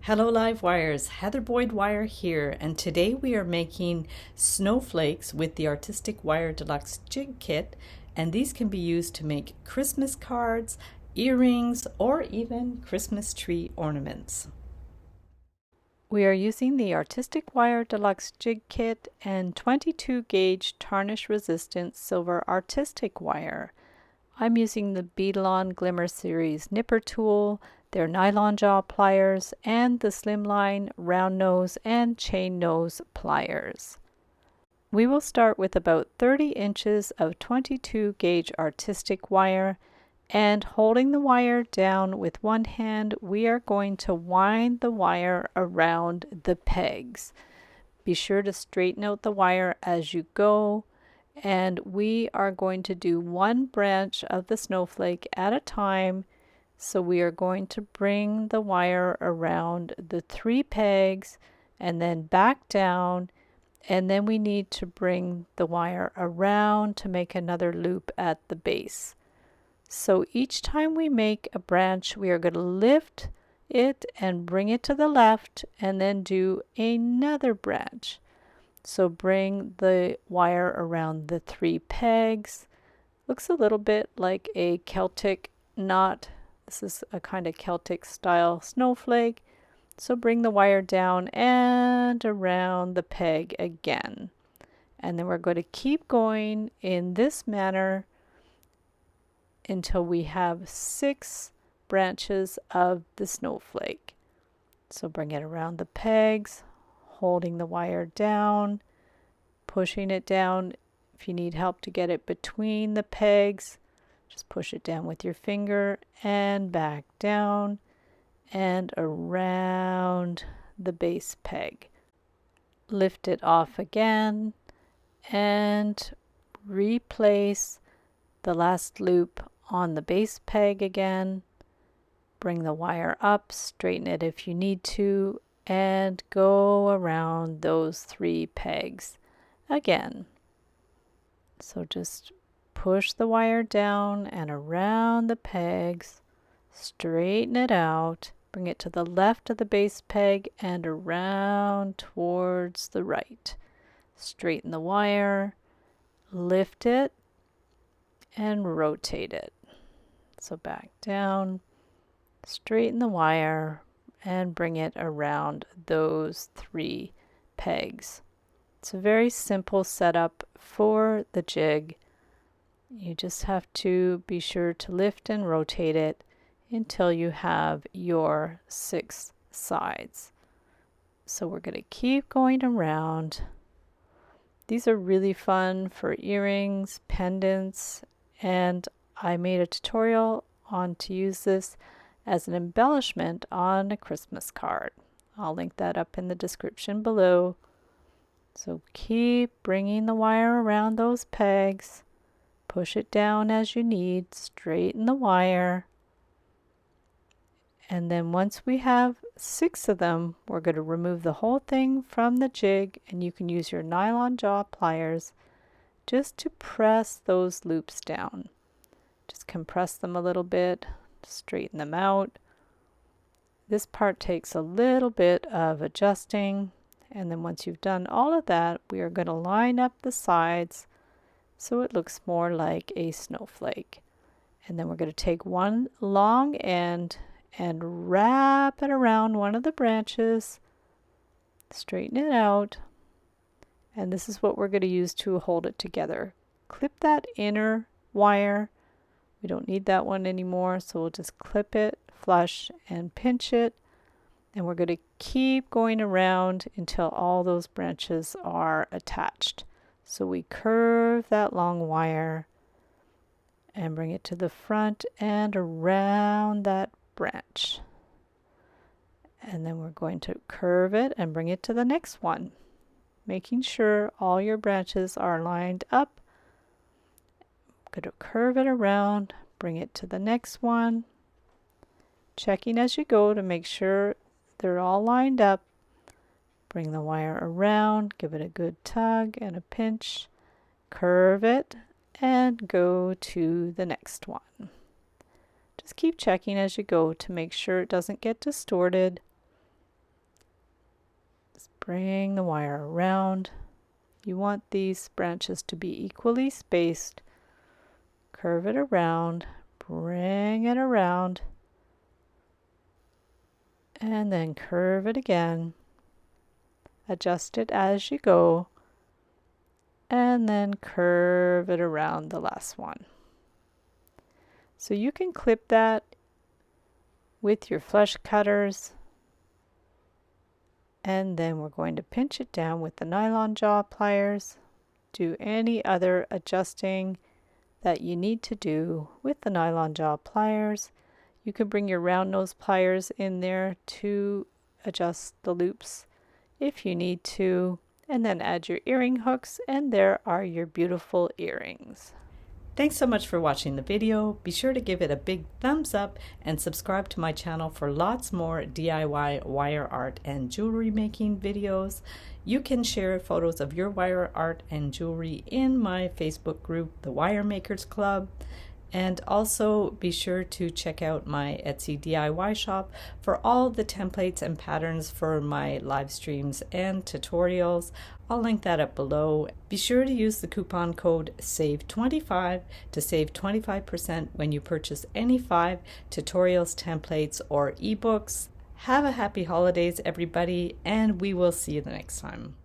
Hello Live Wires, Heather Boyd Wire here, and today we are making snowflakes with the Artistic Wire Deluxe Jig Kit, and these can be used to make Christmas cards, earrings, or even Christmas tree ornaments. We are using the Artistic Wire Deluxe Jig Kit and 22 gauge tarnish resistant silver artistic wire. I'm using the Beadalon Glimmer Series nipper tool, their nylon jaw pliers, and the slimline round nose and chain nose pliers. We will start with about 30 inches of 22 gauge artistic wire, and holding the wire down with one hand, we are going to wind the wire around the pegs. Be sure to straighten out the wire as you go, and we are going to do one branch of the snowflake at a time. So we are going to bring the wire around the 3 pegs and then back down, and then we need to bring the wire around to make another loop at the base. So each time we make a branch, we are going to lift it and bring it to the left and then do another branch. So bring the wire around the 3 pegs. Looks a little bit like a Celtic knot. This is a kind of Celtic style snowflake. So bring the wire down and around the peg again. And then we're going to keep going in this manner until we have 6 branches of the snowflake. So bring it around the pegs, holding the wire down, pushing it down. If you need help to get it between the pegs, just push it down with your finger and back down and around the base peg. Lift it off again and replace the last loop on the base peg again. Bring the wire up, straighten it if you need to, and go around those 3 pegs again. So just push the wire down and around the pegs, straighten it out, bring it to the left of the base peg and around towards the right. Straighten the wire, lift it, and rotate it. So back down, straighten the wire, and bring it around those 3 pegs. It's a very simple setup for the jig. You just have to be sure to lift and rotate it until you have your 6 sides. So we're going to keep going around. These are really fun for earrings, pendants, and I made a tutorial on to use this as an embellishment on a Christmas card. I'll link that up in the description below. So keep bringing the wire around those pegs. Push it down as you need, straighten the wire. And then once we have 6 of them, we're going to remove the whole thing from the jig, and you can use your nylon jaw pliers just to press those loops down. Just compress them a little bit, straighten them out. This part takes a little bit of adjusting, and then once you've done all of that, we are going to line up the sides so it looks more like a snowflake. And then we're going to take one long end and wrap it around one of the branches, straighten it out, and this is what we're going to use to hold it together. Clip that inner wire. We don't need that one anymore, so we'll just clip it flush and pinch it, and we're going to keep going around until all those branches are attached. So we curve that long wire and bring it to the front and around that branch. And then we're going to curve it and bring it to the next one, making sure all your branches are lined up. I'm going to curve it around, bring it to the next one, checking as you go to make sure they're all lined up. Bring the wire around, give it a good tug and a pinch, curve it, and go to the next one. Just keep checking as you go to make sure it doesn't get distorted. Bring the wire around. You want these branches to be equally spaced. Curve it around, bring it around, and then curve it again. Adjust it as you go, and then curve it around the last one. So you can clip that with your flush cutters, and then we're going to pinch it down with the nylon jaw pliers. Do any other adjusting that you need to do with the nylon jaw pliers. You can bring your round nose pliers in there to adjust the loops if you need to, and then add your earring hooks, and there are your beautiful earrings. Thanks so much for watching the video. Be sure to give it a big thumbs up and subscribe to my channel for lots more DIY wire art and jewelry making videos. You can share photos of your wire art and jewelry in my Facebook group, the Wire Makers Club. And also be sure to check out my Etsy DIY shop for all the templates and patterns for my live streams and tutorials. I'll link that up below. Be sure to use the coupon code SAVE25 to save 25% when you purchase any 5 tutorials, templates, or ebooks. Have a happy holidays, everybody, and we will see you the next time.